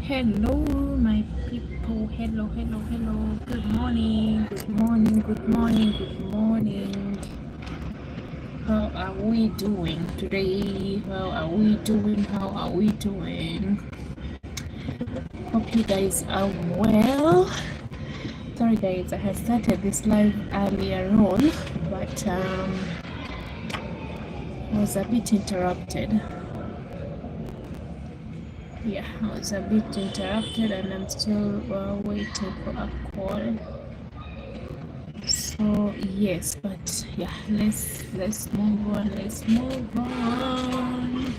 Hello, my people. Hello, hello, hello. Good morning, good morning, good morning, good morning. How are we doing today? How are we doing? How are we doing? Hope you guys are well. Sorry, guys, I had started this live earlier on, but I was a bit interrupted. Yeah, I was a bit interrupted, and I'm still waiting for a call. So yes, but yeah, let's move on. Let's move on.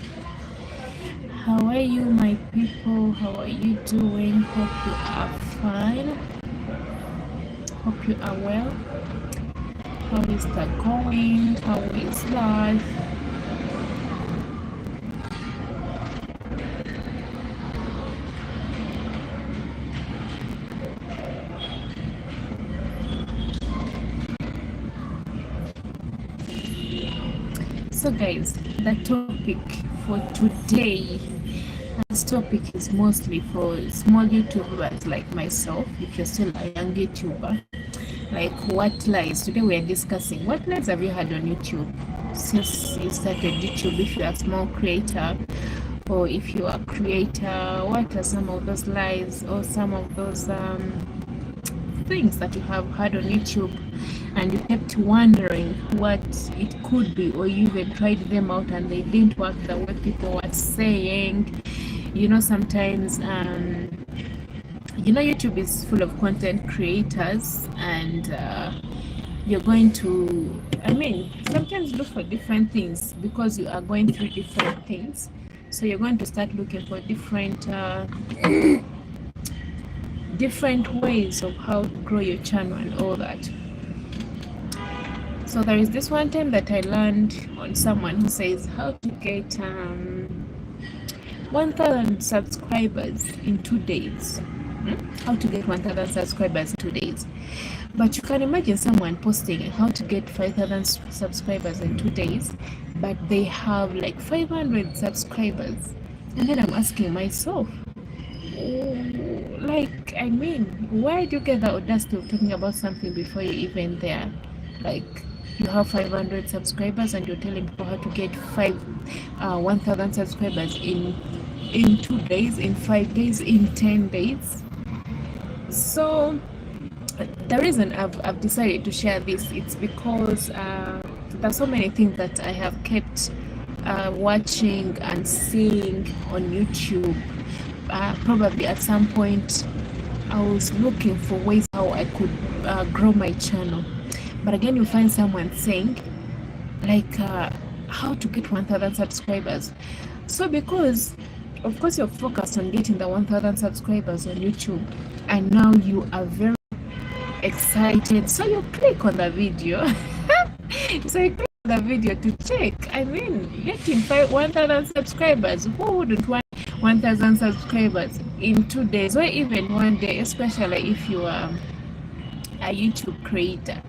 How are you, my people? How are you doing? Hope you are fine. Hope you are well. How is that going? How is life? So guys, the topic for today, this topic is mostly for small YouTubers like myself. If you're still a young YouTuber, like what lies, today we are discussing what lies have you had on YouTube since you started YouTube. If you're a small creator or if you are a creator, what are some of those lies or some of those things that you have had on YouTube and you kept wondering what it could be, or you even tried them out and they didn't work the way people were saying. You know, sometimes YouTube is full of content creators, and you're going to, sometimes look for different things because you are going through different things. So you're going to start looking for different ways of how to grow your channel and all that. So there is this one time that I learned on someone who says how to get 1,000 subscribers in 2 days. How to get 1,000 subscribers in 2 days. But you can imagine someone posting how to get 5,000 subscribers in 2 days, but they have like 500 subscribers. And then I'm asking myself, why do you get the audacity of talking about something before you're even there? Like, you have 500 subscribers and you're telling people how to get 1,000 subscribers in 2 days, in 5 days, in 10 days. So the reason I've decided to share this, it's because there's so many things that I have kept watching and seeing on YouTube. Probably at some point I was looking for ways how I could grow my channel. But again, you find someone saying like how to get 1,000 subscribers. So because of course you're focused on getting the 1,000 subscribers on YouTube, and now you are very excited, so you click on the video. So you click on the video to check. Getting 1,000 subscribers, who wouldn't want 1,000 subscribers in 2 days or even 1 day, especially if you are a YouTube creator,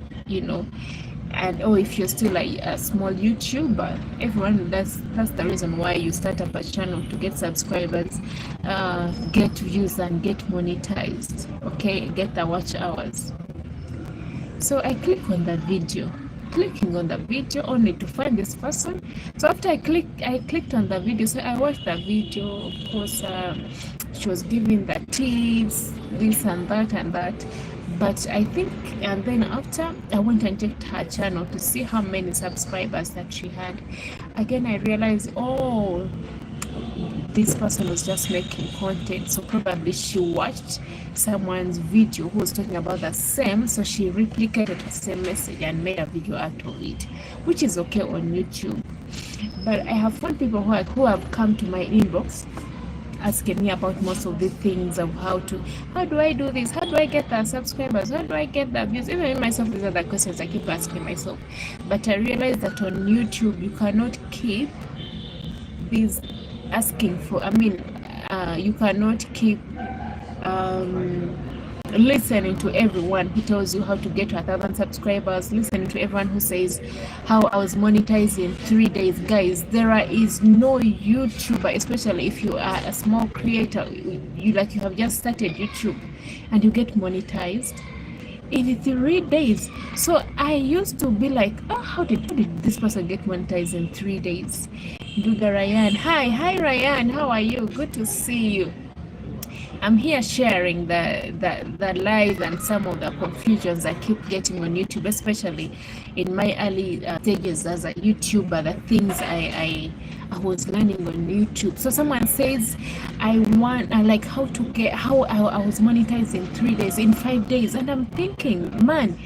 and if you're still a small YouTuber. Everyone, that's the reason why you start up a channel, to get subscribers, get views and get monetized, okay, get the watch hours. So I click on the video, clicking on the video only to find this person. So after I clicked on the video, so I watched the video. Of course, she was giving the tips, this and that. But I think, and then after I went and checked her channel to see how many subscribers that she had. Again, I realized, this person was just making content. So probably she watched someone's video who was talking about the same, so she replicated the same message and made a video out of it, which is okay on YouTube. But I have found people who have come to my inbox asking me about most of the things of how do I do this, how do I get the subscribers, how do I get the views. Even myself, these are the questions I keep asking myself. But I realized that on YouTube you cannot keep these asking for, you cannot keep listening to everyone who tells you how to get to 1,000 subscribers, listening to everyone who says how I was monetized in 3 days. Guys, there is no YouTuber, especially if you are a small creator, you have just started YouTube and you get monetized in 3 days. So I used to be like, oh, how did this person get monetized in 3 days? Duga Ryan, hi Ryan, how are you? Good to see you. I'm here sharing the lies and some of the confusions I keep getting on YouTube, especially in my early stages as a YouTuber, the things I was learning on YouTube. So someone says, I like how I was monetized in 3 days, in 5 days. And I'm thinking, man,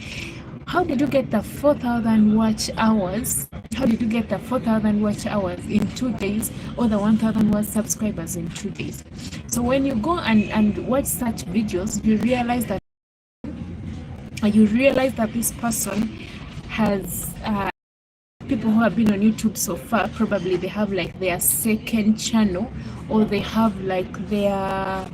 how did you get the 4,000 watch hours? How did you get the 4,000 watch hours in 2 days, or the 1,000 watch subscribers in 2 days? So when you go and watch such videos, you realize that this person has people who have been on YouTube so far, probably they have like their second channel, or they have like their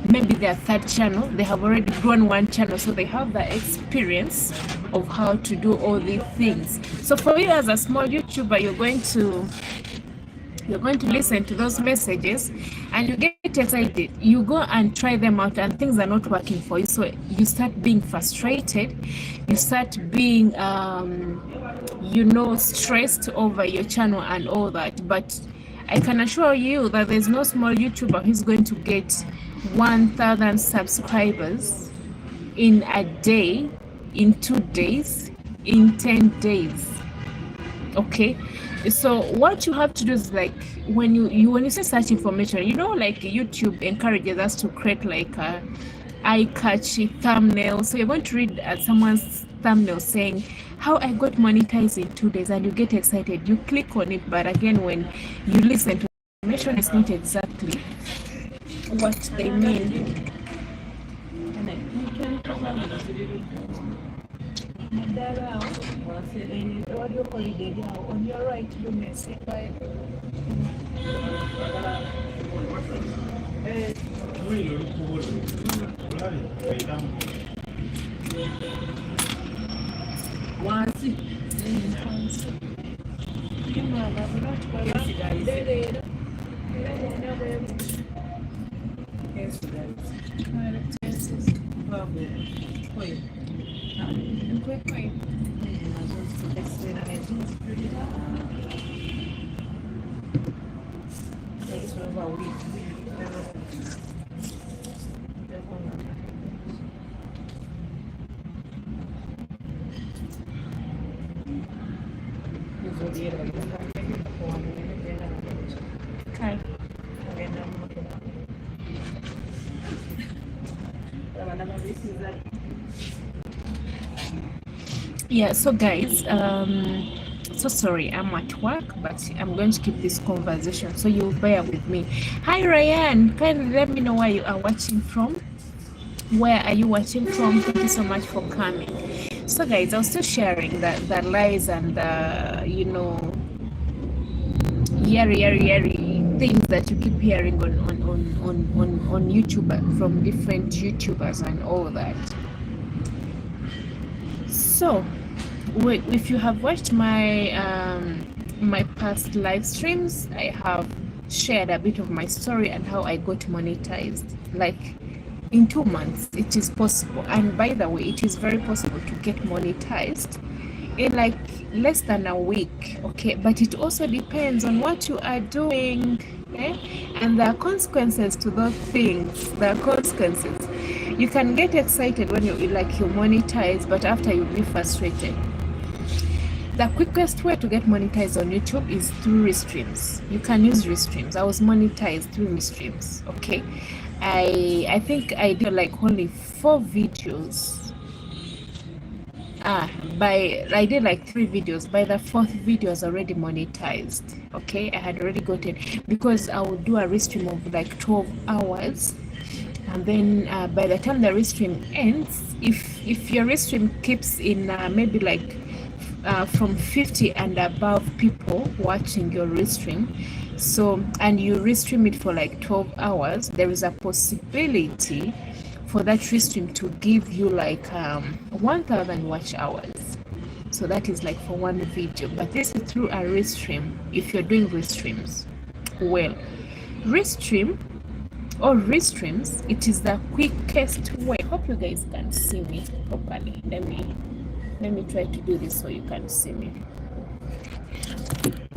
maybe their third channel. They have already grown one channel, so they have the experience of how to do all these things. So for you as a small YouTuber, you're going to listen to those messages and you get excited. You go and try them out and things are not working for you, so you start being frustrated, you start being stressed over your channel and all that. But I can assure you that there's no small YouTuber who's going to get 1,000 subscribers in a day, in 2 days, in 10 days. Okay, so what you have to do is, like, when you say search information, like YouTube encourages us to create like a eye-catchy thumbnail. So you're going to read someone's thumbnail saying how I got monetized in 2 days, and you get excited, you click on it. But again, when you listen to the information, it's not exactly what they mean. On your right, you may say bye. Yeah, so guys, so sorry, I'm at work, but I'm going to keep this conversation, so you'll bear with me. Hi Ryan, kindly let me know where you are watching from. Where are you watching from? Thank you so much for coming. So guys, I was still sharing the lies and yari things that you keep hearing on YouTube from different YouTubers and all that. So if you have watched my my past live streams, I have shared a bit of my story and how I got monetized. Like, in 2 months it is possible, and by the way, it is very possible to get monetized in like less than a week. Okay, but it also depends on what you are doing, and there are consequences to those things. There are consequences. You can get excited when you monetize, but after you'll be frustrated. The quickest way to get monetized on YouTube is through Restreams. You can use Restreams. I was monetized through Restreams. Okay, I think I did like only 4 videos. I did like 3 videos. By the 4th video, I was already monetized. Okay, I had already gotten, because I would do a restream of like 12 hours, and then by the time the restream ends, if your restream keeps in maybe like from 50 and above people watching your restream, so, and you restream it for like 12 hours, there is a possibility for that Restream to give you like 1,000 watch hours. So that is like for one video, but this is through a Restream. If you're doing Restreams, well, Restream or Restreams, it is the quickest way. Hope you guys can see me properly. Let me try to do this so you can see me.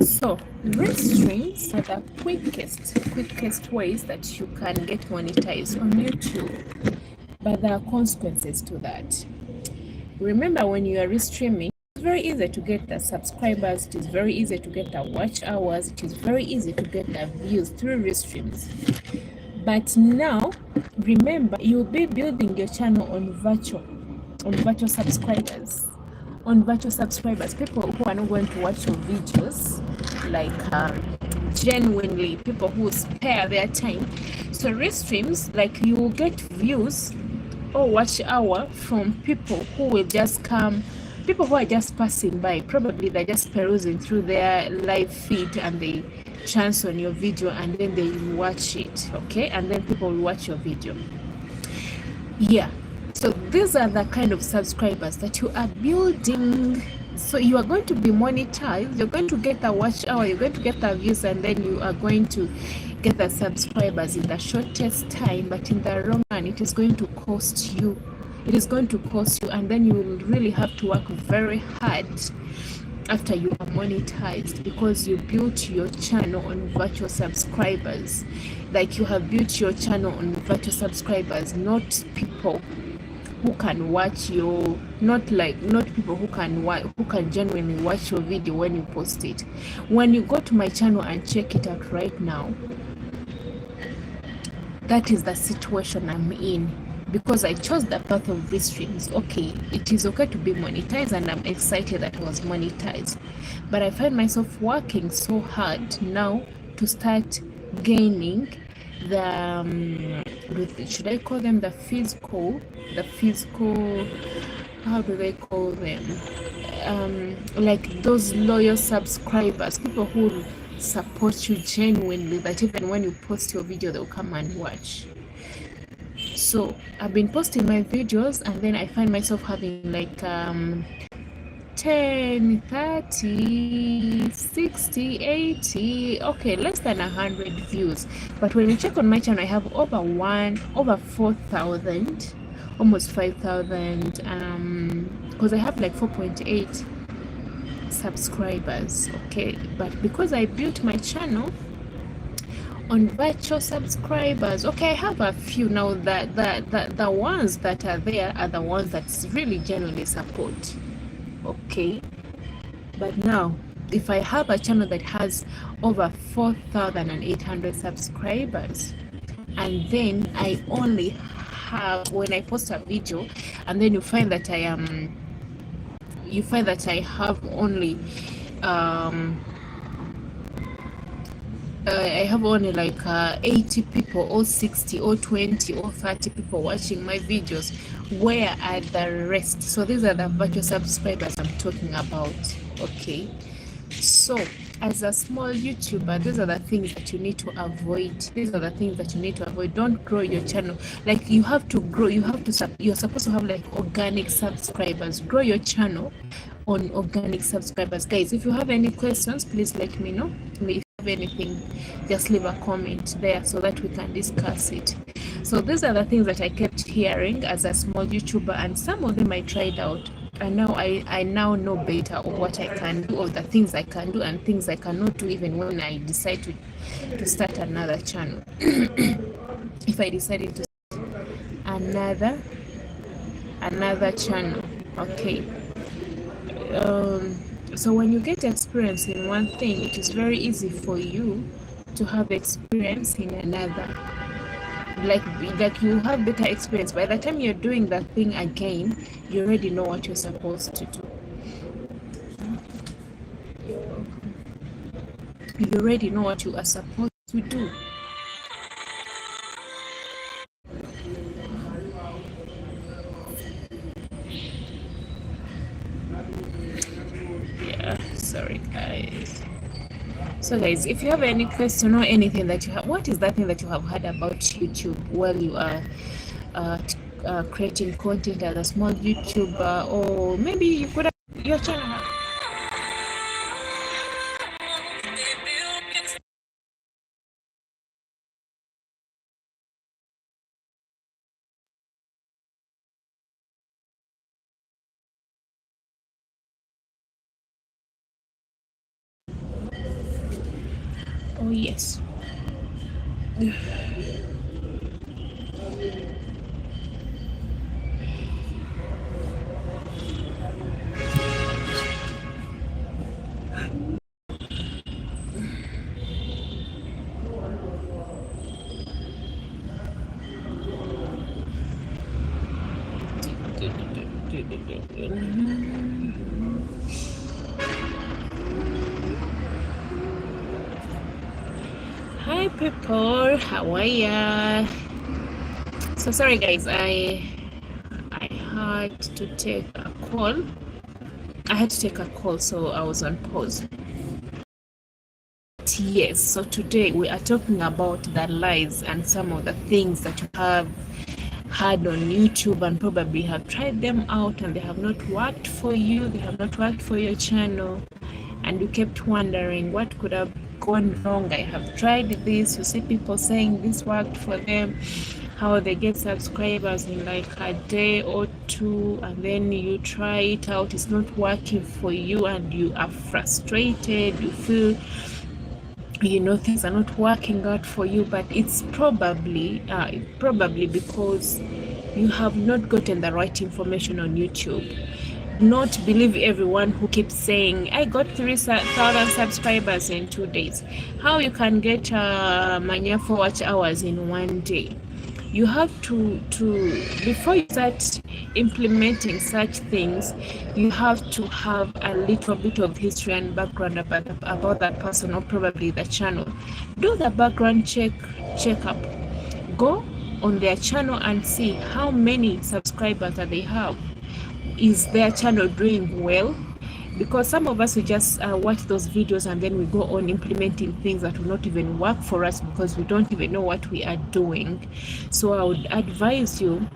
So Restreams are the quickest ways that you can get monetized on YouTube, but there are consequences to that. Remember, when you are Restreaming, it's very easy to get the subscribers, it is very easy to get the watch hours, it is very easy to get the views through Restreams. But now, remember, you'll be building your channel on virtual subscribers. On virtual subscribers, people who are not going to watch your videos, like genuinely, people who spare their time. So Restreams, like, you will get views or watch hour from people who will just come, people who are just passing by. Probably they're just perusing through their live feed and they chance on your video and then they watch it, okay? And then people will watch your video. Yeah, so these are the kind of subscribers that you are building. So you are going to be monetized, you're going to get a watch hour, you're going to get the views, and then you are going to get the subscribers in the shortest time. But in the long run, it is going to cost you. It is going to cost you, and then you will really have to work very hard after you are monetized, because you built your channel on virtual subscribers. Like, you have built your channel on virtual subscribers, not people who can watch your, not people who can genuinely watch your video when you post it. When you go to my channel and check it out right now, that is the situation I'm in, because I chose the path of Restreams. Okay, it is okay to be monetized, and I'm excited that I was monetized, but I find myself working so hard now to start gaining the should I call them the physical, how do they call them, like those loyal subscribers, people who support you genuinely, that even when you post your video they'll come and watch. So I've been posting my videos, and then I find myself having like 10, 30, 60, 80, okay, less than 100 views. But when you check on my channel, I have over 4,000, almost 5,000, because I have like 4.8 subscribers. Okay, but because I built my channel on virtual subscribers, okay, I have a few now. The ones that are there are the ones that really genuinely support. Okay, but now if I have a channel that has over 4,800 subscribers, and then I only have, when I post a video, and then you find that I have only I have only like 80 people or 60 or 20 or 30 people watching my videos. Where are the rest? So these are the virtual subscribers I'm talking about. Okay, so as a small YouTuber, these are the things that you need to avoid. Don't grow your channel like you have to grow. You're supposed to have like organic subscribers. Grow your channel on organic subscribers. Guys, if you have any questions, please let me know. If you have anything, just leave a comment there so that we can discuss it. So these are the things that I kept hearing as a small YouTuber, and some of them I tried out, and now I now know better of what I can do, or the things I can do and things I cannot do, even when I decide to start another channel. If I decided to start another channel, okay. So when you get experience in one thing, it is very easy for you to have experience in another. Like you have better experience. By the time you're doing that thing again, you already know what you're supposed to do. You already know what you are supposed to do. Yeah, sorry guys. So guys, if you have any question or anything that you have, what is that thing that you have heard about YouTube while you are creating content as a small YouTuber, or maybe you could have your channel. Oh yes. Hi people, how are ya? So sorry guys, I had to take a call. I had to take a call, so I was on pause. Yes, so today we are talking about the lies and some of the things that you have had on YouTube and probably have tried them out and they have not worked for you, they have not worked for your channel, and you kept wondering what could have gone wrong. I have tried this. You see people saying this worked for them, how they get subscribers in like a day or two, and then you try it out, it's not working for you, and you are frustrated, you feel things are not working out for you, but it's probably because you have not gotten the right information on YouTube. Not believe everyone who keeps saying I got 3,000 subscribers in 2 days. How you can get mania for watch hours in 1 day? You have to before you start implementing such things, you have to have a little bit of history and background about that person, or probably the channel. Do the background checkup. Go on their channel and see how many subscribers that they have. Is their channel doing well? Because some of us, we just watch those videos and then we go on implementing things that will not even work for us because we don't even know what we are doing. So I would advise you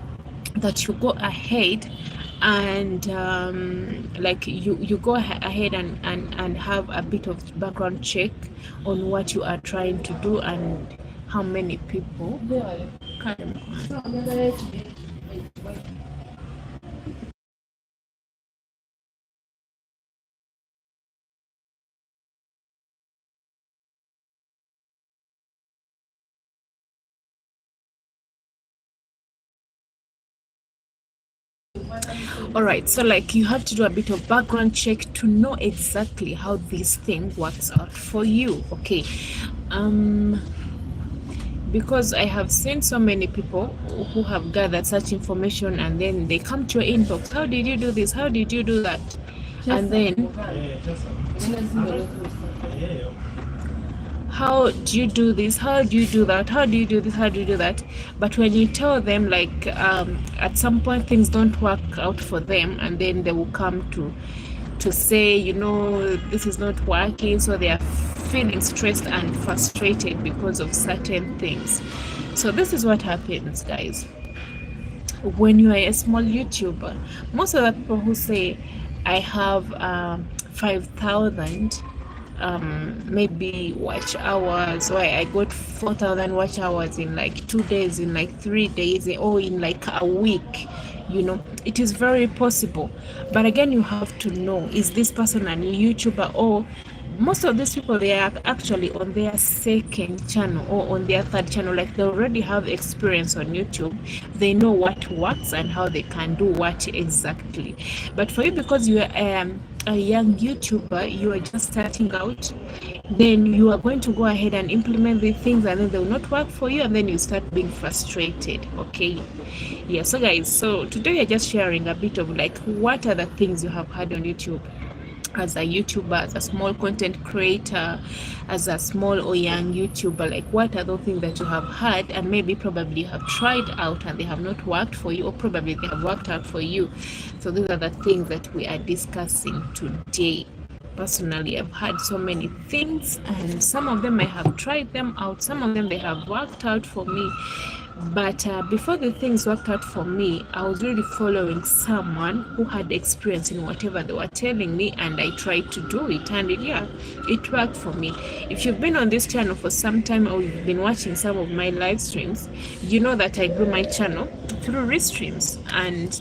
that you go ahead and you go ahead and have a bit of background check on what you are trying to do and how many people can. All right, so like you have to do a bit of background check to know exactly how this thing works out for you. Okay, because I have seen so many people who have gathered such information and then they come to your inbox. How did you do this? How did you do that? And then how do you do this? How do you do that? How do you do this? How do you do that? But when you tell them, like at some point things don't work out for them, and then they will come to say, this is not working, so they are feeling stressed and frustrated because of certain things. So this is what happens, guys. When you are a small YouTuber, most of the people who say I have 5,000 maybe watch hours, why I got 4,000 watch hours in like 2 days, in like 3 days, or in like a week, it is very possible. But again, you have to know, is this person a YouTuber? Or most of these people, they are actually on their second channel or on their third channel. Like they already have experience on YouTube, they know what works and how they can do what exactly. But for you, because you are a young YouTuber, you are just starting out, then you are going to go ahead and implement the things, and then they will not work for you, and then you start being frustrated. Okay, yeah. So guys, so today we are just sharing a bit of like what are the things you have had on YouTube as a YouTuber, as a small content creator, as a small or young YouTuber. Like what are those things that you have had and maybe probably you have tried out and they have not worked for you, or probably they have worked out for you. So these are the things that we are discussing today. personally, I've had so many things, and some of them I have tried them out, some of them they have worked out for me. But before the things worked out for me, I was really following someone who had experience in whatever they were telling me, and I tried to do it, and it worked for me. If you've been on this channel for some time, or you've been watching some of my live streams, you know that I grew my channel through restreams, and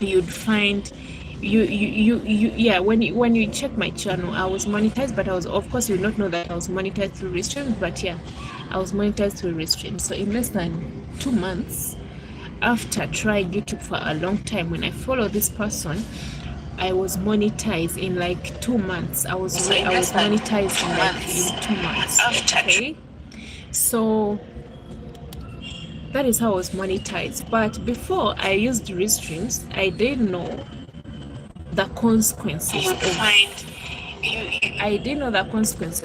you'd find yeah, when you check my channel, I was monetized, but I was, of course, you not know that I was monetized through restreams, but yeah, I was monetized through restreams. So in less than 2 months, after trying YouTube for a long time, when I follow this person, I was monetized in like 2 months. I was monetized in 2 months. Okay, so that is how I was monetized. But before I used restreams, I didn't know the consequences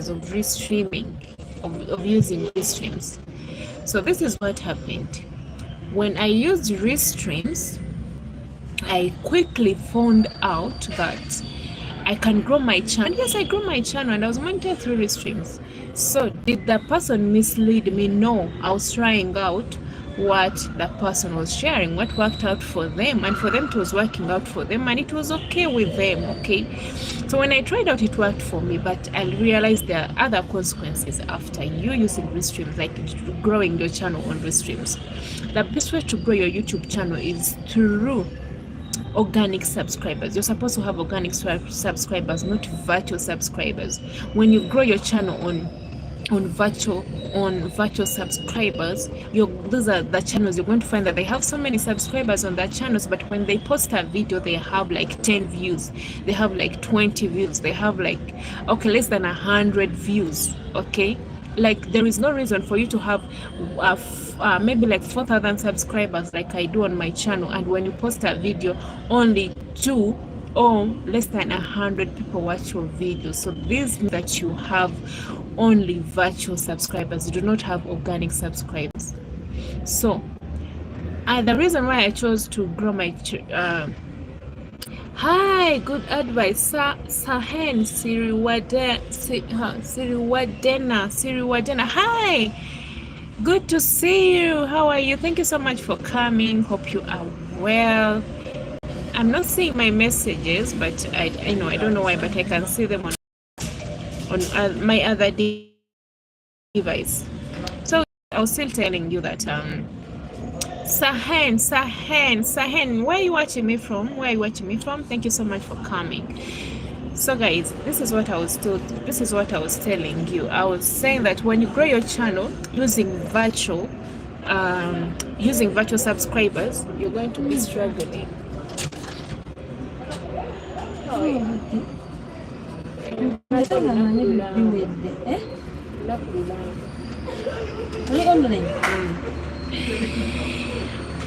of restreaming, of using restreams. So this is what happened. When I used restreams, I quickly found out that I can grow my channel. Yes, I grew my channel, and I was monitored through restreams. So did the person mislead me? No, I was trying out what the person was sharing, what worked out for them, and for them it was working out for them, and it was okay with them. Okay, so when I tried out, it worked for me, but I realized there are other consequences after you using restreams, like growing your channel on restreams. The best way to grow your YouTube channel is through organic subscribers. You're supposed to have organic subscribers, not virtual subscribers. When you grow your channel on virtual subscribers, those are the channels you're going to find that they have so many subscribers on their channels, but when they post a video, they have like 10 views, they have like 20 views, they have like, okay, less than 100 views. Okay, like there is no reason for you to have maybe like 4,000 subscribers like I do on my channel, and when you post a video, only 2 or less than 100 people watch your video. So this means that you have only virtual subscribers, you do not have organic subscribers. So the reason why I chose to grow my hi, good advice, Sahen Siriwadena. Hi, good to see you. How are you? Thank you so much for coming. Hope you are well. I'm not seeing my messages, but I know, I don't know why, but I can see them on my other device. So I was still telling you that Sahen, where are you watching me from? Thank you so much for coming. So guys, this is what I was telling you. I was saying that when you grow your channel using virtual subscribers, you're going to be struggling.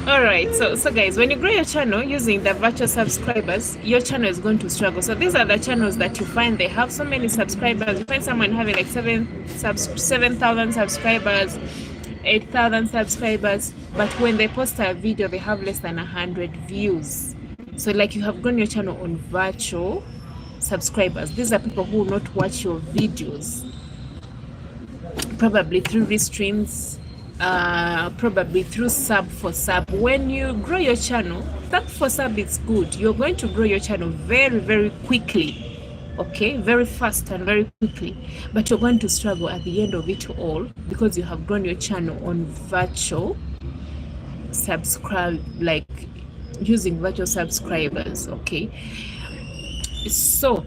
All right, so guys, when you grow your channel using the virtual subscribers, your channel is going to struggle. So these are the channels that you find they have so many subscribers. You find someone having like 7,000 subscribers, 8,000 subscribers, but when they post a video, they have less than 100 views. So like you have grown your channel on virtual subscribers. These are people who will not watch your videos, probably through restreams, probably through sub for sub. When you grow your channel, sub for sub is good. You're going to grow your channel very, very quickly, okay, very fast and very quickly, but you're going to struggle at the end of it all because you have grown your channel on virtual subscribe, like using virtual subscribers. Okay, so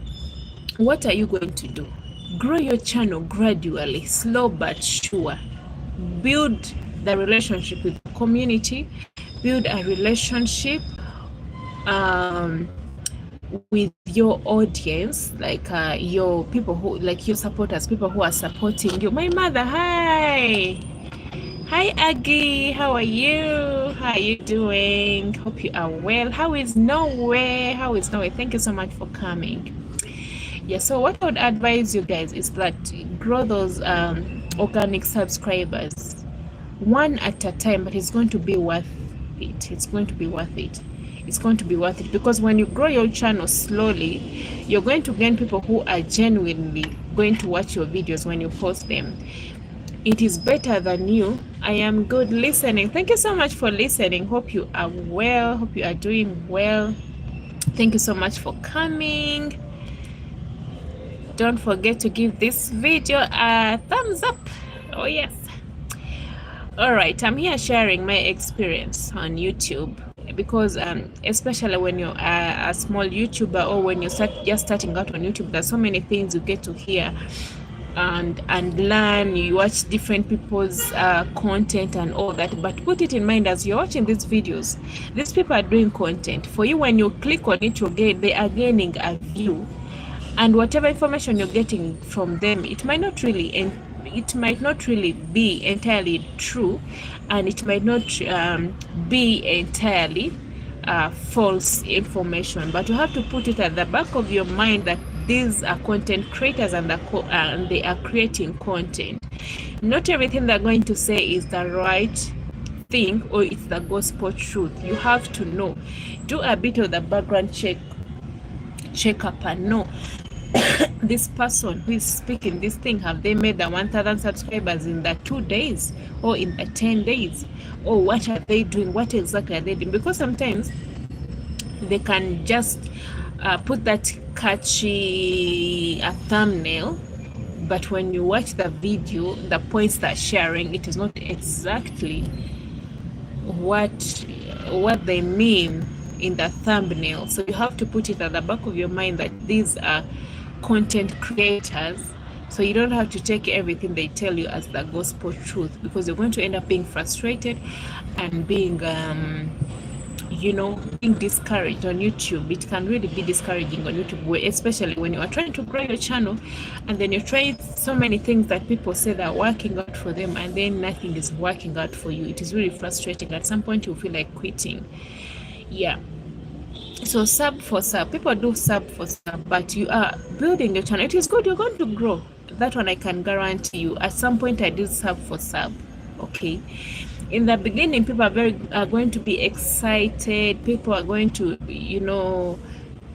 what are you going to do? Grow your channel gradually, slow but sure. Build the relationship with the community, build a relationship with your audience, like your people who, like your supporters, people who are supporting you. My mother, hi Aggie, how are you? How are you doing? Hope you are well. How is Norway? Thank you so much for coming. Yeah, so what I would advise you guys is that grow those organic subscribers one at a time, but it's going to be worth it. it's going to be worth it, because when you grow your channel slowly, you're going to gain people who are genuinely going to watch your videos when you post them. It is better than you. I am good listening. Thank you so much for listening. Hope you are well. Hope you are doing well. Thank you so much for coming. Don't forget to give this video a thumbs up. Oh yes. All right, I'm here sharing my experience on YouTube, because especially when you're a small YouTuber, or when you're just starting out on YouTube, there's so many things you get to hear and learn. You watch different people's content and all that, but put it in mind as you're watching these videos, these people are doing content for you. When you click on it, they are gaining a view, and whatever information you're getting from them, it might not really be entirely true, and it might not be entirely false information, but you have to put it at the back of your mind that these are content creators, and they are creating content. Not everything they're going to say is the right thing, or it's the gospel truth. You have to know, do a bit of the background check up and know this person who is speaking this thing, have they made the 1,000 subscribers in the 2 days or in the 10 days, or what are they doing, what exactly are they doing? Because sometimes they can just put that catchy thumbnail, but when you watch the video, the points they're sharing, it is not exactly what they mean in the thumbnail. So you have to put it at the back of your mind that these are content creators, so you don't have to take everything they tell you as the gospel truth, because you're going to end up being frustrated and being being discouraged on YouTube. It can really be discouraging on YouTube, especially when you are trying to grow your channel, and then you're trying so many things that people say that are working out for them, and then nothing is working out for you. It is really frustrating. At some point you feel like quitting. Yeah. So sub for sub, people do sub for sub, but you are building your channel. It is good, you're going to grow. That one I can guarantee you. At some point I did sub for sub. Okay, in the beginning people are going to be excited. People are going to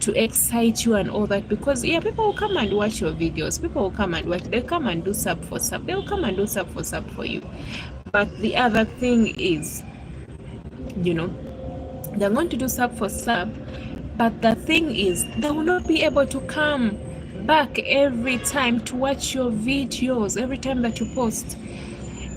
to excite you and all that, because people will come and watch your videos. People will come and watch. They'll come and do sub for sub. They'll come and do sub for sub for you. But the other thing is, they're going to do sub for sub, but the thing is, they will not be able to come back every time to watch your videos every time that you post.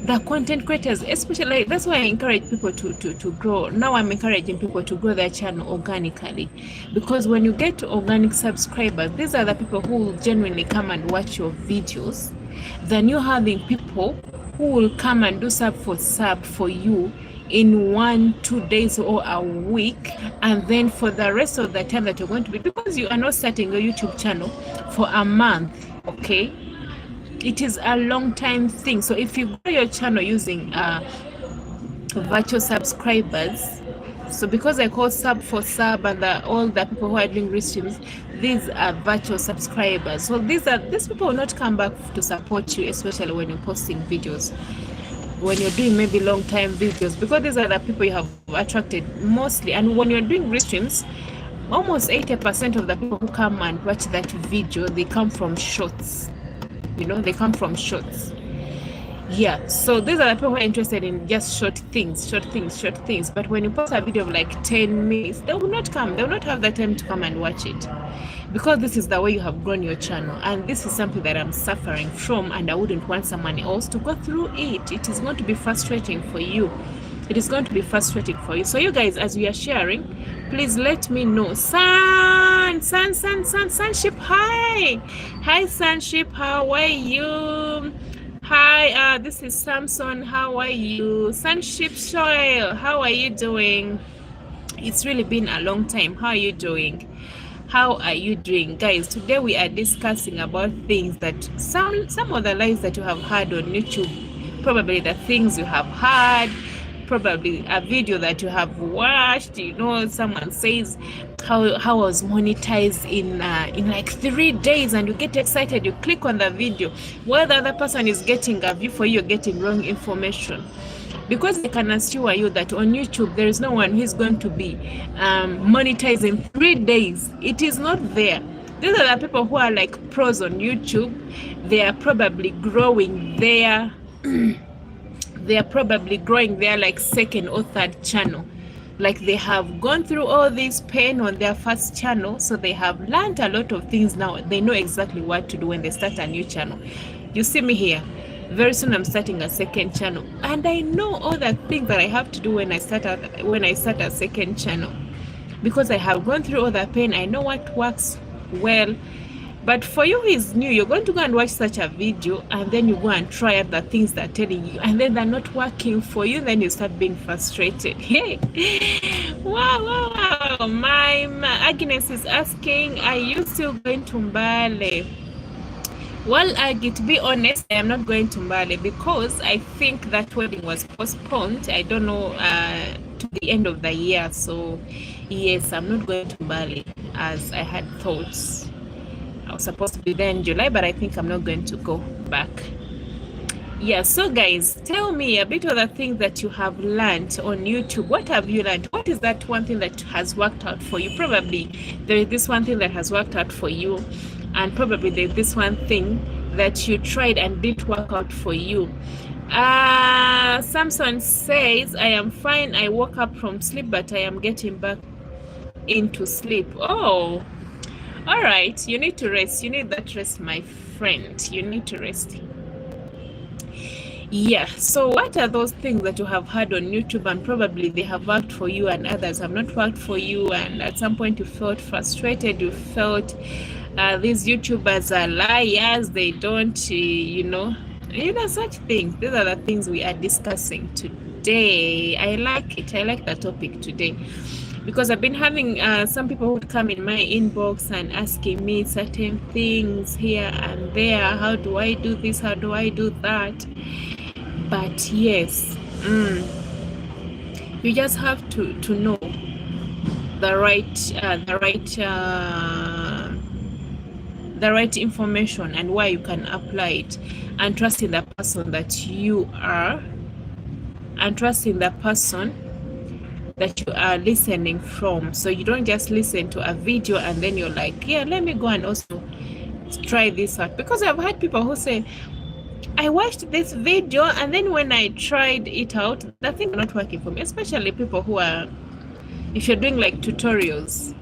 The content creators, especially, that's why I encourage people to grow. Now I'm encouraging people to grow their channel organically, because when you get to organic subscribers, these are the people who will genuinely come and watch your videos. Then you're having people who will come and do sub for you in 1-2 days or a week, and then for the rest of the time that you're going to be, because you are not starting a YouTube channel for a month, okay? It is a long time thing. So if you grow your channel using virtual subscribers, so because I call sub for sub, and all the people who are doing restreams, these are virtual subscribers. So these people will not come back to support you, especially when you're posting videos, when you're doing maybe long time videos, because these are the people you have attracted mostly. And when you're doing restreams, almost 80% of the people who come and watch that video, they come from shorts. They come from shorts. Yeah, so these are the people who are interested in just short things. But when you post a video of like 10 minutes, they will not come. They will not have the time to come and watch it, because this is the way you have grown your channel. And this is something that I'm suffering from, and I wouldn't want someone else to go through it. It is going to be frustrating for you. It is going to be frustrating for you. So you guys, as we are sharing, please let me know. Sunship, hi Sunship, how are you? Hi, this is Samson, how are you? Sunship Shoel, how are you doing? It's really been a long time. How are you doing? Guys? Today we are discussing about things that some of the lies that you have heard on YouTube, probably the things you have heard, probably a video that you have watched. Someone says how I was monetized in like 3 days, and you get excited, you click on the video. While the other person is getting a view for you, you're getting wrong information. because I can assure you that on YouTube there is no one who is going to be monetized in 3 days. It is not there. These are the people who are like pros on YouTube. They are probably growing there. They are probably growing their like second or third channel. Like they have gone through all this pain on their first channel, so they have learned a lot of things now. They know exactly what to do when they start a new channel. You see me here. Very soon I'm starting a second channel, and I know all the things that I have to do when I start a second channel, because I have gone through all the pain. I know what works well. But for you who is new, you're going to go and watch such a video, and then you go and try out the things they're telling you, and then they're not working for you. Then you start being frustrated. Hey, wow. My Agnes is asking, are you still going to Mbale? Well, Aggie, to be honest, I am not going to Mbale because I think that wedding was postponed. I don't know, to the end of the year. So, yes, I'm not going to Mbale as I had thoughts. I was supposed to be there in July, but I think I'm not going to go back. Yeah, so guys, tell me a bit of the things that you have learned on YouTube. What have you learned? What is that one thing that has worked out for you? Probably there is this one thing that has worked out for you, and probably there's this one thing that you tried and didn't work out for you. Samson says, I am fine. I woke up from sleep, but I am getting back into sleep. Oh, all right, you need to rest. You need that rest, my friend. You need to rest. Yeah, so what are those things that you have heard on YouTube and probably they have worked for you and others have not worked for you, and at some point you felt frustrated, you felt these YouTubers are liars, they don't, such things. These are the things we are discussing today. I like it. I like the topic today, because I've been having some people who would come in my inbox and asking me certain things here and there. How do I do this? How do I do that? But yes, you just have to know the right information and why you can apply it, and trust in the person that you are, and trust in the person that you are listening from. So you don't just listen to a video and then you're like, yeah, let me go and also try this out. Because I've had people who say, I watched this video and then when I tried it out, the thing is not working for me. Especially people who are, if you're doing like tutorials,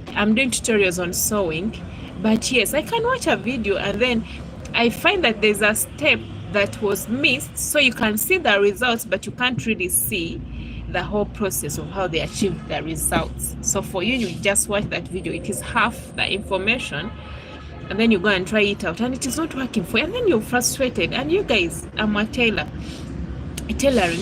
I'm doing tutorials on sewing, but yes, I can watch a video and then I find that there's a step that was missed, so you can see the results, but you can't really see the whole process of how they achieved the results. So for you, you just watch that video, it is half the information, and then you go and try it out and it is not working for you, and then you're frustrated. And you guys, I'm a tailoring,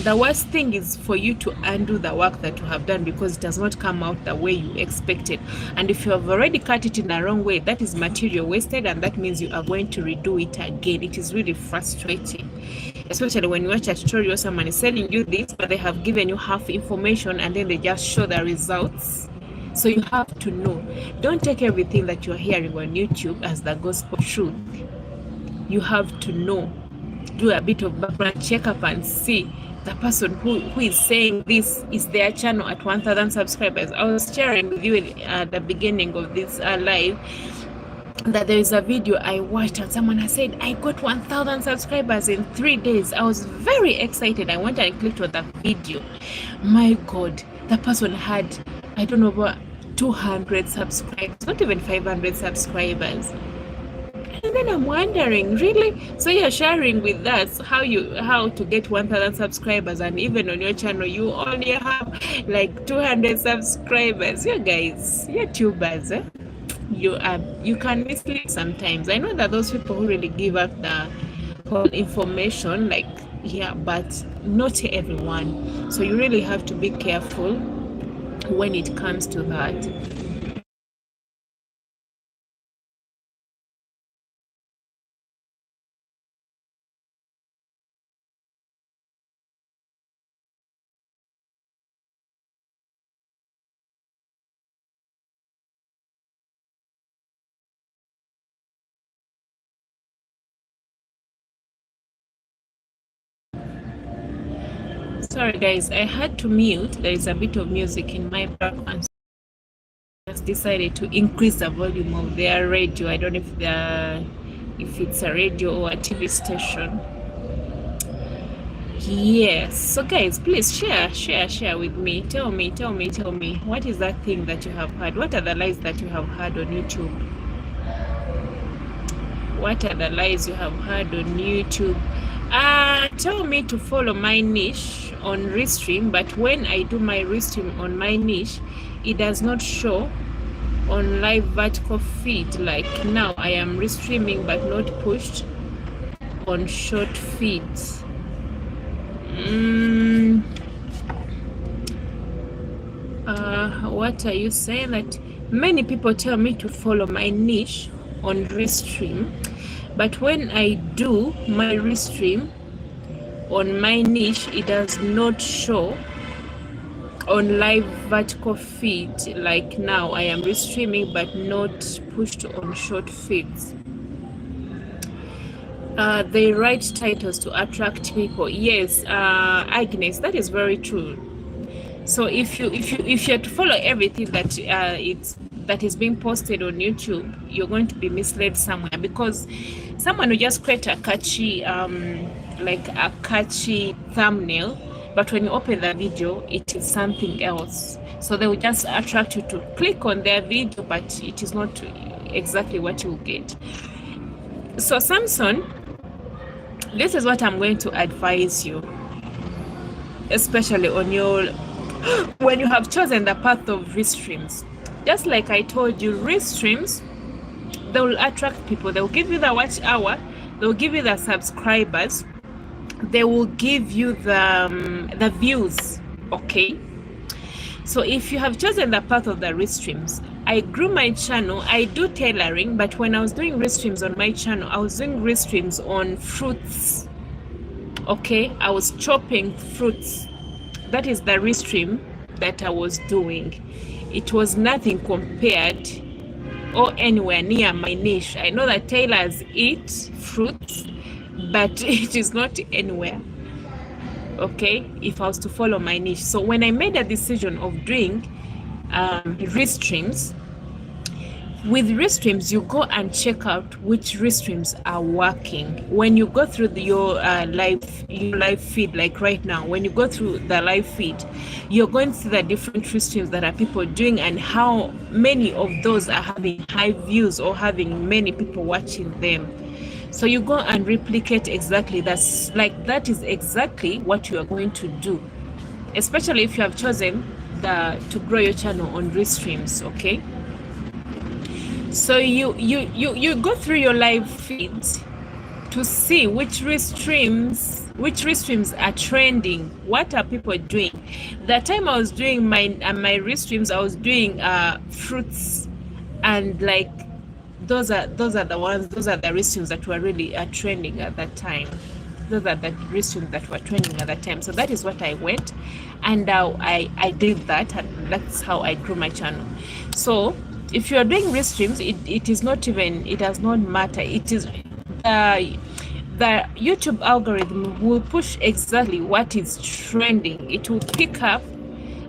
the worst thing is for you to undo the work that you have done because it does not come out the way you expected. And if you have already cut it in the wrong way, that is material wasted, and that means you are going to redo it again. It is really frustrating, especially when you watch a tutorial, someone is selling you this, but they have given you half information and then they just show the results. So you have to know. Don't take everything that you're hearing on YouTube as the gospel truth. You have to know. Do a bit of background checkup and see the person who is saying this is their channel at 1,000 subscribers. I was sharing with you at the beginning of this live that there is a video I watched and someone has said, I got 1,000 subscribers in 3 days. I was very excited. I went and clicked on that video. My God, the person had, I don't know, about 200 subscribers, not even 500 subscribers. And then I'm wondering, really? So you're sharing with us how to get 1,000 subscribers, and even on your channel you only have like 200 subscribers. You guys, YouTubers, you can mislead sometimes. I know that those people who really give up the whole information, like, yeah, but not everyone. So you really have to be careful when it comes to that. Sorry guys, I had to mute. There is a bit of music in my background. So I just decided to increase the volume of their radio. I don't know if it's a radio or a TV station. Yes. So guys, please share with me. Tell me. What is that thing that you have heard? What are the lies that you have heard on YouTube? What are the lies you have heard on YouTube? Tell me to follow my niche on Restream, but when I do my Restream on my niche, it does not show on live vertical feed. Like now I am restreaming but not pushed on short feeds. What are you saying? That many people tell me to follow my niche on Restream, but when I do my Restream on my niche, it does not show on live vertical feed. Like now I am restreaming but not pushed on short feeds. They write titles to attract people. Yes, Agnes, that is very true. So if you have to follow everything that is being posted on YouTube, you're going to be misled somewhere, because someone will just create a catchy like a catchy thumbnail, but when you open the video, it is something else. So they will just attract you to click on their video, but it is not exactly what you will get. So Samson, this is what I'm going to advise you, especially on your when you have chosen the path of Restreams. Just like I told you, Restreams, they will attract people. They will give you the watch hour, they will give you the subscribers, they will give you the views. Okay, so if you have chosen the path of the Restreams, I grew my channel. I do tailoring, but when I was doing Restreams on my channel, I was doing Restreams on fruits. Okay, I was chopping fruits. That is the Restream that I was doing. It was nothing compared or anywhere near my niche. I know that tailors eat fruits, but it is not anywhere. Okay, if I was to follow my niche. So when I made a decision of doing Restreams, with Restreams, you go and check out which Restreams are working. When you go through your live feed, like right now, when you go through the live feed, you're going to see the different Restreams that are people doing and how many of those are having high views or having many people watching them. So you go and replicate exactly that is exactly what you are going to do, especially if you have chosen to grow your channel on Restreams. Okay, so you go through your live feeds to see which Restreams are trending. What are people doing? The time I was doing my Restreams, I was doing fruits, and like those are the Restreams that were really trending at that time. Those are the Restreams that were trending at that time. So that is what I went, and I did that, and that's how I grew my channel. So if you are doing Restreams, it does not matter. It is the YouTube algorithm will push exactly what is trending. It will pick up,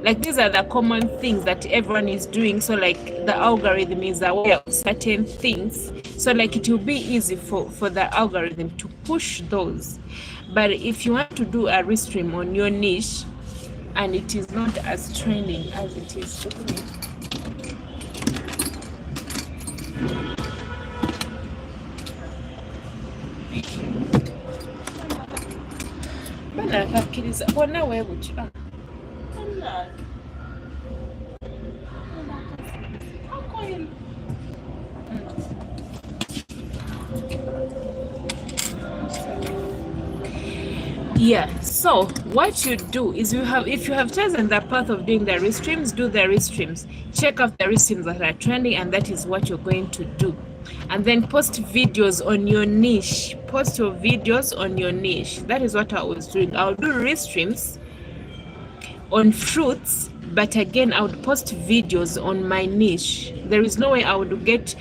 like, these are the common things that everyone is doing. So like the algorithm is aware of certain things, so like it will be easy for the algorithm to push those. But if you want to do a Restream on your niche and it is not as trending as it is, yeah. So what you do is if you have chosen the path of doing the Restreams, do the Restreams, check out the Restreams that are trending, and that is what you're going to do. And then post videos on your niche. Post your videos on your niche. That is what I was doing. I'll do Restreams on fruits, but again I would post videos on my niche. There is no way I would get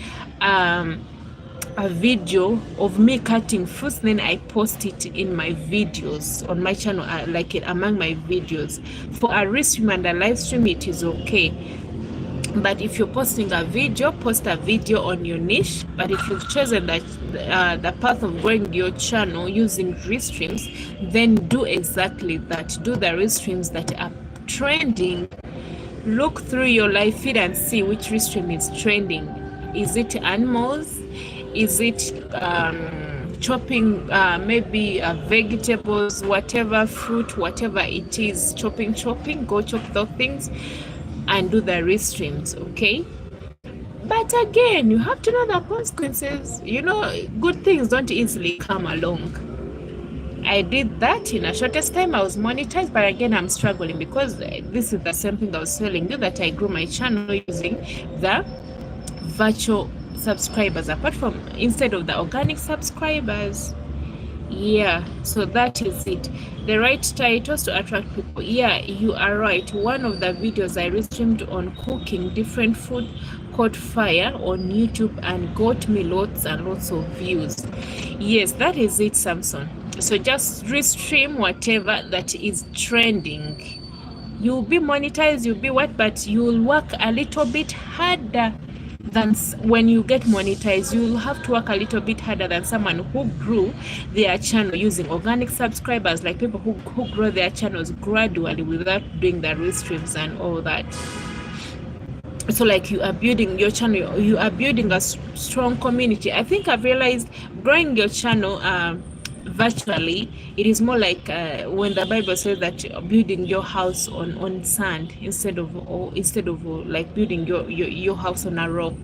a video of me cutting fruits, then I post it in my videos on my channel, like among my videos. For a restream and a live stream, it is okay. But if you're posting a video, post a video on your niche. But if you've chosen that the path of growing your channel using restreams, then do exactly that. Do the restreams that are trending. Look through your live feed and see which restream is trending. Is it animals? Is it chopping maybe vegetables, whatever, fruit, whatever it is, chopping, go chop those things and do the restreams, okay? But again, you have to know the consequences. You know, good things don't easily come along. I did that in a shortest time. I was monetized, but again, I'm struggling because this is the same thing I was telling you, that I grew my channel using the virtual subscribers, apart from instead of the organic subscribers. Yeah, so that is it. The right titles to attract people. Yeah, you are right. One of the videos I restreamed on cooking different food caught fire on YouTube and got me lots and lots of views. Yes, that is it, Samson. So just restream whatever that is trending. You'll be monetized, you'll be what, but you'll work a little bit harder than when you get monetized. You'll have to work a little bit harder than someone who grew their channel using organic subscribers, like people who grow their channels gradually without doing the restreams and all that. So like you are building your channel, you are building a strong community. I think I've realized growing your channel virtually, it is more like when the Bible says that building your house on sand instead of like building your house on a rock.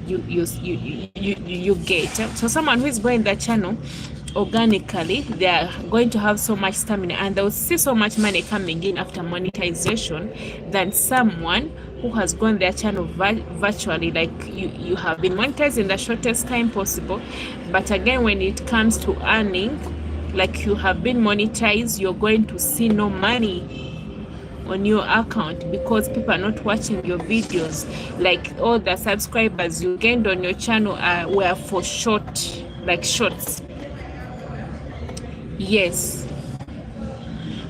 You get. So someone who is growing the channel organically, they are going to have so much stamina and they'll see so much money coming in after monetization than someone who has grown their channel virtually. Like you have been monetized in the shortest time possible, but again, when it comes to earning, like you have been monetized, you're going to see no money on your account because people are not watching your videos. Like all the subscribers you gained on your channel were for shorts. Yes,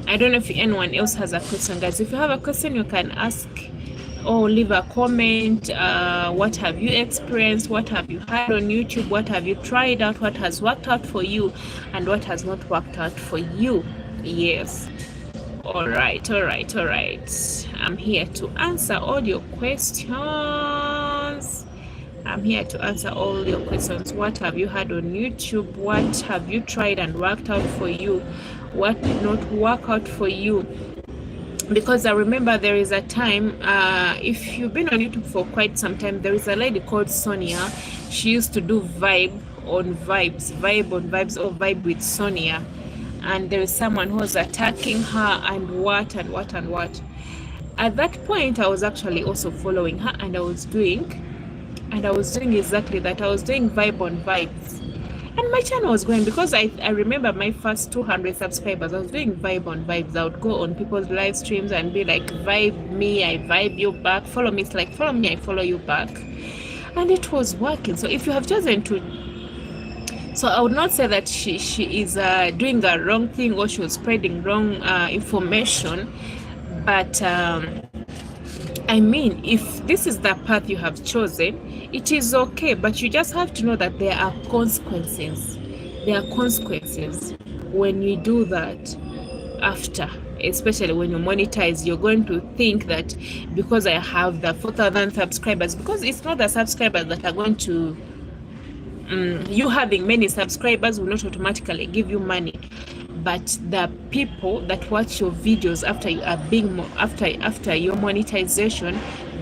I don't know if anyone else has a question, guys. If you have a question, you can ask or leave a comment. What have you experienced? What have you had on YouTube? What have you tried out? What has worked out for you and what has not worked out for you? Yes. All right. I'm here to answer all your questions. What have you had on YouTube? What have you tried and worked out for you? What did not work out for you? Because I remember there is a time, if you've been on YouTube for quite some time, there is a lady called Sonia. She used to do vibe on vibes or vibe with Sonia. And there is someone who was attacking her and what. At that point, I was actually also following her and I was doing exactly that. I was doing vibe on vibes. And my channel was going because I remember my first 200 subscribers. I was doing vibe on vibes. I would go on people's live streams and be like, vibe me, I vibe you back. Follow me, it's like follow me, I follow you back. And it was working. So if you have chosen to, so I would not say that she is doing the wrong thing or she was spreading wrong information, but I mean, if this is the path you have chosen, it is okay, but you just have to know that there are consequences. When you do that after, especially when you monetize. You're going to think that because I have the 4,000 subscribers, because it's not the subscribers that are going to you having many subscribers will not automatically give you money, but the people that watch your videos after you are being after your monetization,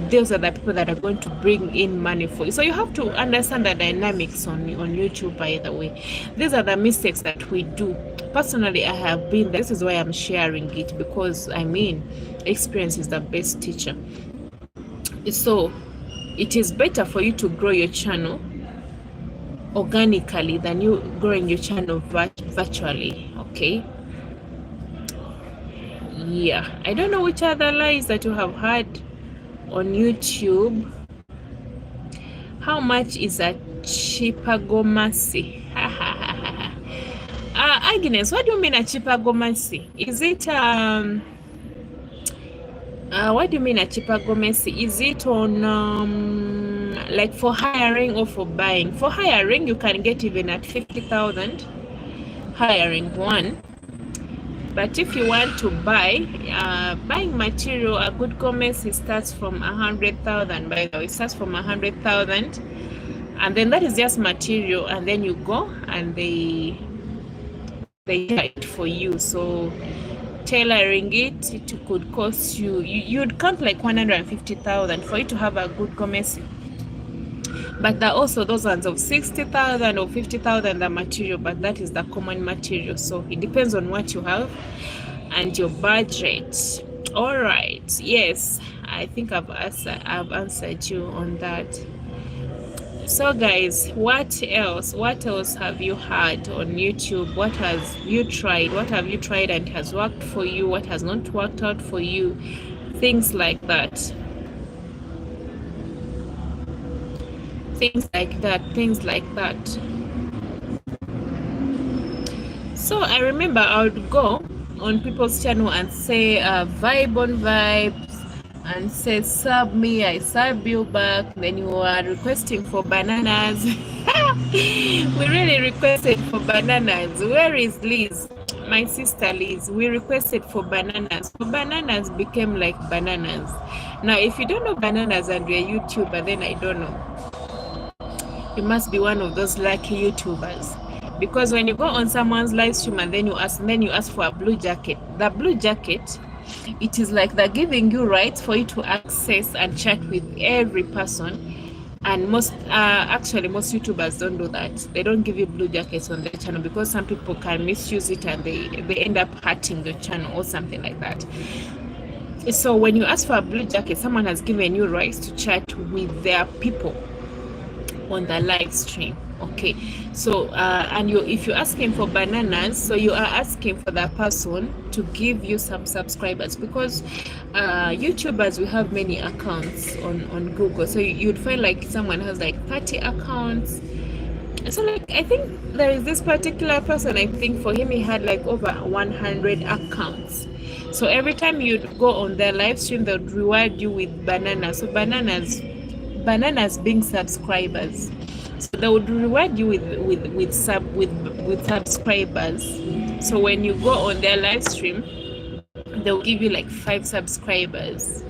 those are the people that are going to bring in money for you. So you have to understand the dynamics on YouTube. By the way, these are the mistakes that we do. Personally, I have been there. This is why I'm sharing it, because I mean, experience is the best teacher. So it is better for you to grow your channel organically than you growing your channel virtually. Okay, yeah, I don't know which other lies that you have heard on YouTube. How much is a Chipagomasi. Agnes, what do you mean a Chipagomasi? Is it what do you mean a Chipagomasi? Is it on like for hiring or for buying? For hiring, you can get even at 50,000 hiring one. But if you want to buy, buying material, a good Gomesi starts from 100,000. By the way, it starts from 100,000, and then that is just material, and then you go and they buy it for you. So tailoring it could cost you'd count like 150,000 for you to have a good Gomesi. But there are also those ones of 60,000 or 50,000 the material, but that is the common material. So it depends on what you have and your budget. All right. Yes, I think I've answered you on that. So guys, what else have you had on YouTube? What have you tried and has worked for you? What has not worked out for you? Things like that. Things like that. So I remember I would go on people's channel and say vibe on vibes and say sub me, I sub you back. Then you are requesting for bananas. We really requested for bananas. Where is Liz? My sister Liz. We requested for bananas. So bananas became like bananas. Now if you don't know bananas and you're a YouTuber, then I don't know. You must be one of those lucky YouTubers, because when you go on someone's live stream and then you ask for a blue jacket, the blue jacket, it is like they're giving you rights for you to access and chat with every person. And most YouTubers don't do that. They don't give you blue jackets on their channel because some people can misuse it and they end up hurting the channel or something like that. So when you ask for a blue jacket, someone has given you rights to chat with their people on the live stream. Okay, so and if you're asking for bananas, so you are asking for that person to give you some subscribers, because YouTubers, we have many accounts on Google. So you'd find like someone has like 30 accounts. So like I think there is this particular person, I think for him he had like over 100 accounts. So every time you'd go on their live stream, they would reward you with bananas. So bananas being subscribers. So they would reward you with subscribers. So when you go on their live stream, they'll give you like 5 subscribers.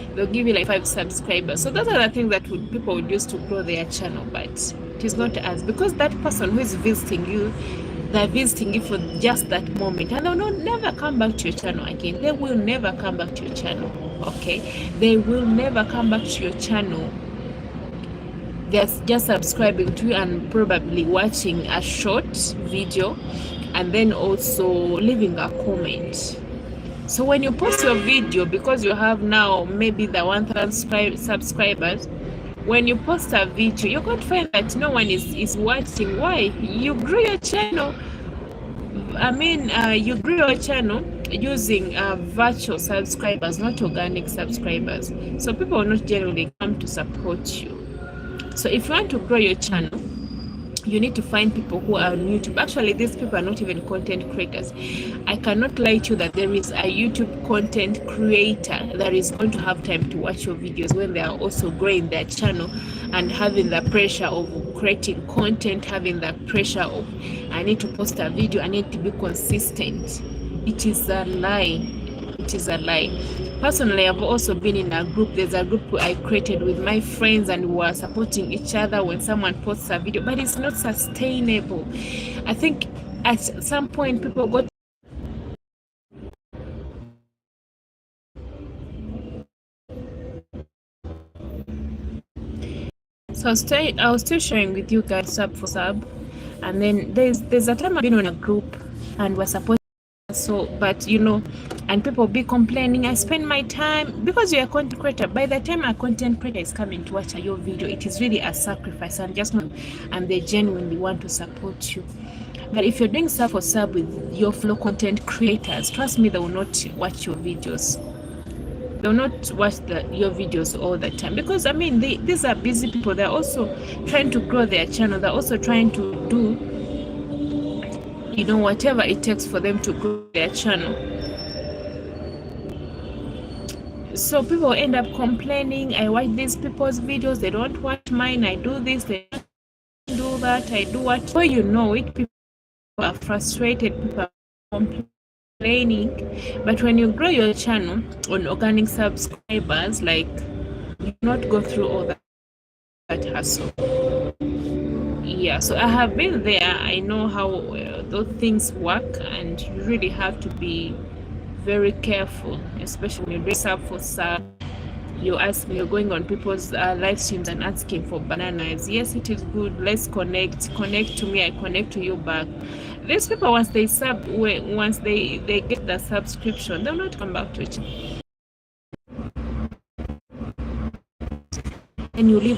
So those are the things that people would use to grow their channel, but it is not as, because that person who is visiting you, they're visiting you for just that moment, and they'll never come back to your channel again. They will never come back to your channel. Okay, they will never come back to your channel. They're just subscribing to you and probably watching a short video and then also leaving a comment. So when you post your video, because you have now maybe the 1,000 subscribers, when you post a video, you're going to find that no one is watching. Why? You grew your channel. You grew your channel using virtual subscribers, not organic subscribers. So people will not generally come to support you. So if you want to grow your channel, you need to find people who are on YouTube. Actually, these people are not even content creators. I cannot lie to you that there is a YouTube content creator that is going to have time to watch your videos when they are also growing their channel and having the pressure of creating content, having the pressure of, I need to post a video, I need to be consistent. It is a lie. It is a lie. Personally, I've also been in a group. There's a group I created with my friends, and we are supporting each other when someone posts a video, but it's not sustainable. I think at some point people got so I was still sharing with you guys sub for sub, and then there's a time I've been on a group and we're supporting. So, but and people be complaining, I spend my time, because you're a content creator. By the time a content creator is coming to watch your video, it is really a sacrifice, and they genuinely want to support you. But if you're doing sub for sub with your fellow content creators, trust me, they will not watch your videos. they'll not watch your videos all the time, because I mean these are busy people. They're also trying to grow their channel. They're also trying to do, you know, whatever it takes for them to grow their channel. So people end up complaining, I watch these people's videos, they don't watch mine, I do this, they don't do that, I do what. So you know it, people are frustrated, people are complaining. But when you grow your channel on organic subscribers, like, you not go through all that hassle. Yeah, so I have been there. I know how those things work, and you really have to be very careful, especially when you dress up for sub. You're going on people's live streams and asking for bananas. Yes, it is good. Let's connect to me, I connect to you back. These people, once they get the subscription, they'll not come back to it, and you leave